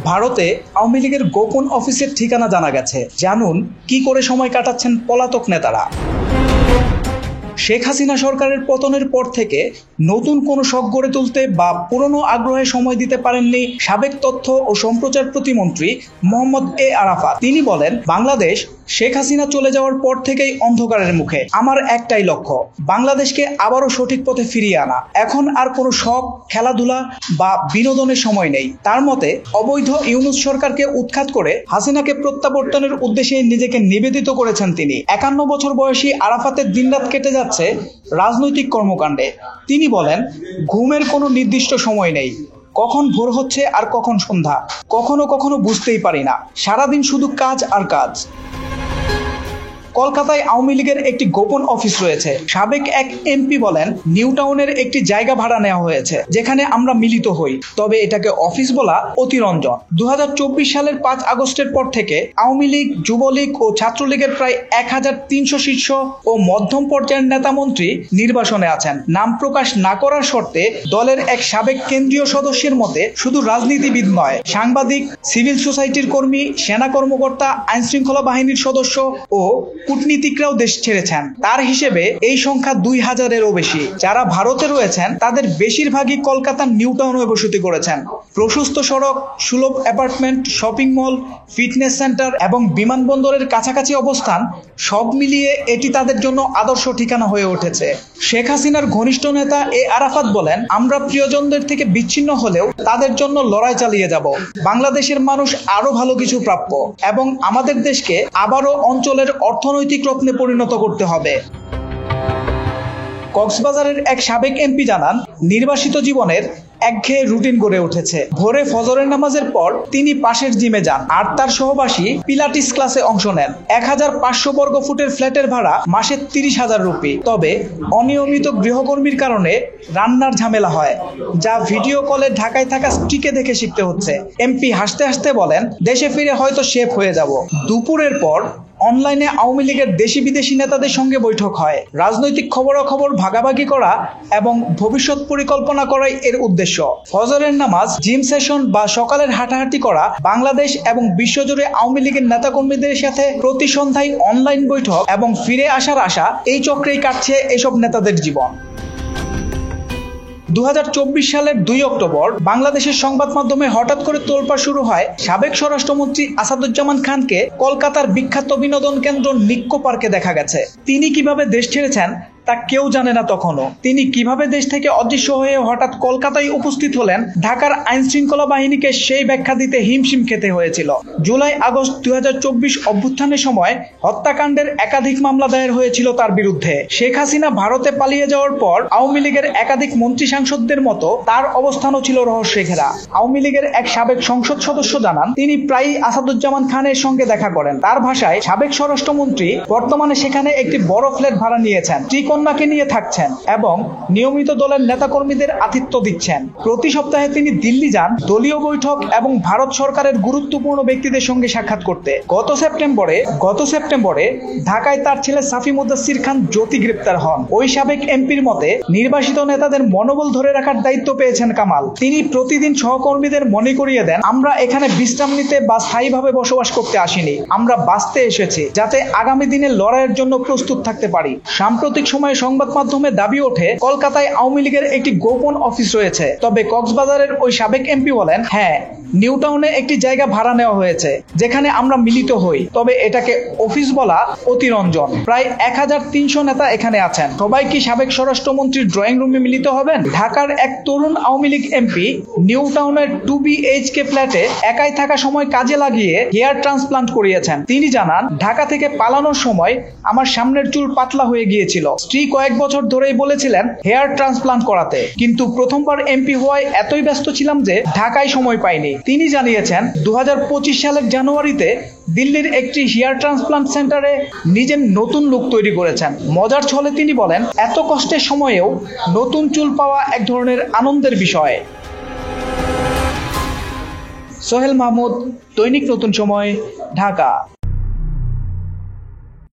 ভারতে আওয়ামী লীগের গোপন অফিসের ঠিকানা জানা গেছে। জানুন কি করে সময় কাটাচ্ছেন পলাতক নেতারা। শেখ হাসিনা সরকারের পতনের পর থেকে নতুন কোনো শখ গড়ে তুলতে বা পুরনো আগ্রহে সময় দিতে পারেননি সাবেক তথ্য ও সম্প্রচার প্রতিমন্ত্রী মোহাম্মদ এ আরাফাত। তিনি বলেন, বাংলাদেশ শেখ হাসিনা চলে যাওয়ার পর থেকেই অন্ধকারের মুখে। আমার একটাই লক্ষ্য, বাংলাদেশকে আবারও সঠিক পথে ফিরিয়ে আনা। এখন আর কোনো শখ, খেলাধুলা বা বিনোদনের সময় নেই। তার মতে, অবৈধ ইউনূস সরকারকে উৎখাত করে হাসিনাকে প্রত্যাবর্তনের উদ্দেশ্যে নিজেকে নিবেদিত করেছেন তিনি। 51 বছর বয়সী আরাফাতের দিনরাত কেটে যাচ্ছে রাজনৈতিক কর্মকাণ্ডে। তিনি বলেন, ঘুমের কোনো নির্দিষ্ট সময় নেই। কখন ভোর হচ্ছে আর কখন সন্ধ্যা, কখনো কখনো বুঝতেই পারি না। সারাদিন শুধু কাজ আর কাজ। কলকাতায় আওয়ামী লীগের একটি গোপন অফিস রয়েছে। সাবেক এক এমপি বলেন, নিউ টাউনের একটি জায়গা ভাড়া নেওয়া হয়েছে যেখানে আমরা মিলিত হই, তবে এটাকে অফিস বলা অতিরঞ্জন। 2024 সালের 5 আগস্টের পর থেকে আওয়ামী লীগ, যুবলীগ ও ছাত্রলীগের প্রায় 1300 শীর্ষ ও মধ্যম পর্যায়ের নেতা মন্ত্রী নির্বাসনে আছেন। নাম প্রকাশ না করার শর্তে দলের এক সাবেক কেন্দ্রীয় সদস্যের মতে, শুধু রাজনীতিবিদ নয়, সাংবাদিক, সিভিল সোসাইটির কর্মী, সেনা কর্মকর্তা, আইনশৃঙ্খলা বাহিনীর সদস্য ও কূটনীতিকরাও দেশ ছেড়েছেন। তার হিসেবে এই সংখ্যা 2000-এরও বেশি। যারা ভারতে রয়েছেন তাদের বেশিরভাগই কলকাতার নিউ টাউনে বসতি করেছেন। প্রশস্ত সড়ক, সুলভ apartment, shopping mall, fitness centre এবং বিমানবন্দরের কাছাকাছি অবস্থান, সব মিলিয়ে এটি তাদের জন্য আদর্শ ঠিকানা হয়ে উঠেছে। শেখ হাসিনার ঘনিষ্ঠ নেতা এ আরাফাত বলেন, আমরা প্রিয়জনদের থেকে বিচ্ছিন্ন হলেও তাদের জন্য লড়াই চালিয়ে যাব। বাংলাদেশের মানুষ আরো ভালো কিছু প্রাপ্য এবং আমাদের দেশকে আবারও অঞ্চলের অর্থনৈতিক রত্নে পরিণত করতে হবে। কক্সবাজারের এক সাবেক এমপি জানান, নির্বাসিত জীবনের একঘেয়ে রুটিন গড়ে উঠেছে। ভোরে ফজরের নামাজের পর তিনি পাশের জিমে যান আর তার সহবাসী পিলাটিস ক্লাসে অংশ নেন। 1500 বর্গ ফুটের ফ্ল্যাটের ভাড়া মাসে 30,000 রুপি। তবে অনিয়মিত গৃহকর্মীর কারণে রান্নার ঝামেলা হয়, যা ভিডিও কলে ঢাকায় থাকা স্ত্রীকে দেখে শিখতে হচ্ছে। এমপি হাসতে হাসতে বলেন, দেশে ফিরে হয়তো শেফ হয়ে যাব। দুপুরের পর অনলাইনে আওয়ামী লীগের দেশি বিদেশি নেতাদের সঙ্গে বৈঠক হয়। রাজনৈতিক খবরাখবর ভাগাভাগি করা এবং ভবিষ্যৎ পরিকল্পনা করাই এর উদ্দেশ্য। ফজরের নামাজ, জিম সেশন বা সকালের হাঁটাহাঁটি করা, বাংলাদেশ এবং বিশ্বজুড়ে আওয়ামী লীগের নেতাকর্মীদের সাথে প্রতি সন্ধ্যায় অনলাইন বৈঠক এবং ফিরে আসার আশা, এই চক্রেই কাটছে এসব নেতাদের জীবন। 2024 সালের 2 অক্টোবর বাংলাদেশের সংবাদ মাধ্যমে হঠাৎ করে তোলপাড় শুরু হয় সাবেক স্বরাষ্ট্রমন্ত্রী আসাদুজ্জামান খানকে কলকাতার বিখ্যাত বিনোদন কেন্দ্র নিক্কো পার্কে দেখা গেছে। তিনি কিভাবে দেশ ছেড়েছেন তা কেউ জানে না তখনও। তিনি কিভাবে দেশ থেকে অদৃশ্য হয়ে হঠাৎ কলকাতায় উপস্থিত হলেন, ঢাকার আইন শৃঙ্খলা বাহিনীকে সেই ব্যাখ্যা দিতে হিমশিম খেতে হয়েছিল। জুলাই আগস্ট 2024 অভ্যুত্থানের সময় হত্যাকাণ্ডের একাধিক মামলা দায়ের হয়েছিল তার বিরুদ্ধে। শেখ হাসিনা ভারতে পালিয়ে যাওয়ার পর আওয়ামী লীগের একাধিক মন্ত্রী সাংসদদের মতো তার অবস্থানও ছিল রহস্যে ঘেরা। আওয়ামী লীগের এক সাবেক সংসদ সদস্য জানান, তিনি প্রায়ই আসাদুজ্জামান খানের সঙ্গে দেখা করেন। তার ভাষায়, সাবেক স্বরাষ্ট্রমন্ত্রী বর্তমানে সেখানে একটি বড় ফ্ল্যাট ভাড়া নিয়েছেন, কন্যাকে নিয়ে থাকছেন এবং নিয়মিত দলের নেতাকর্মীদের আতিথ্য দিচ্ছেন। প্রতি সপ্তাহে তিনি দিল্লি যান দলীয় বৈঠক এবং ভারত সরকারের গুরুত্বপূর্ণ ব্যক্তিদের সঙ্গে সাক্ষাৎ করতে। গত সেপ্টেম্বরে ঢাকায় তার ছেলে সাফি মুদাসসির খান জ্যোতি গ্রেপ্তার হন। ওই সাবেক এমপির মতে, নির্বাসিত নেতাদের মনোবল ধরে রাখার দায়িত্ব পেয়েছেন কামাল। তিনি প্রতিদিন সহকর্মীদের মনে করিয়ে দেন, আমরা এখানে বিশ্রাম নিতে বা স্থায়ীভাবে বসবাস করতে আসিনি, আমরা বাঁচতে এসেছি, যাতে আগামী দিনে লড়াইয়ের জন্য প্রস্তুত থাকতে পারি। সাম্প্রতিক সময়ে সংবাদ মাধ্যমে দাবি ওঠে, কলকাতায় আওয়ামী লীগের একটি গোপন অফিস রয়েছে। তবে কক্সবাজারের ওই সাবেক এমপি বলেন, হ্যাঁ, নিউ টাউনে একটি জায়গা ভাড়া নেওয়া হয়েছে যেখানে আমরা মিলিত হই, তবে এটাকে অফিস বলা অতিরঞ্জন। প্রায় 1300 নেতা এখানে আছেন। সবাই কি সাবেক স্বরাষ্ট্রমন্ত্রীর ড্রয়িং রুমে মিলিত হবেন? ঢাকার এক তরুণ আওয়ামী লীগ এমপি নিউ টাউনের 2 BHK ফ্ল্যাটে একাই থাকা সময় কাজে লাগিয়ে হেয়ার ট্রান্সপ্লান্ট করিয়েছেন। তিনি জানান, ঢাকা থেকে পালানোর সময় আমার সামনের চুল পাতলা হয়ে গিয়েছিল। স্ত্রী কয়েক বছর ধরেই বলেছিলেন হেয়ার ট্রান্সপ্লান্ট করাতে, কিন্তু প্রথমবার এমপি হওয়ায় এতই ব্যস্ত ছিলাম যে ঢাকায় সময় পাইনি। তিনি জানিয়েছেন, 2025 সালের জানুয়ারিতে দিল্লির একটি হেয়ার ট্রান্সপ্লান্ট সেন্টারে নিজের নতুন লুক তৈরি করেছেন। মজার ছলে তিনি বলেন, এত কষ্টের সময়েও নতুন চুল পাওয়া এক ধরনের আনন্দের বিষয়। সোহেল মাহমুদ, দৈনিক নতুন সময়, ঢাকা।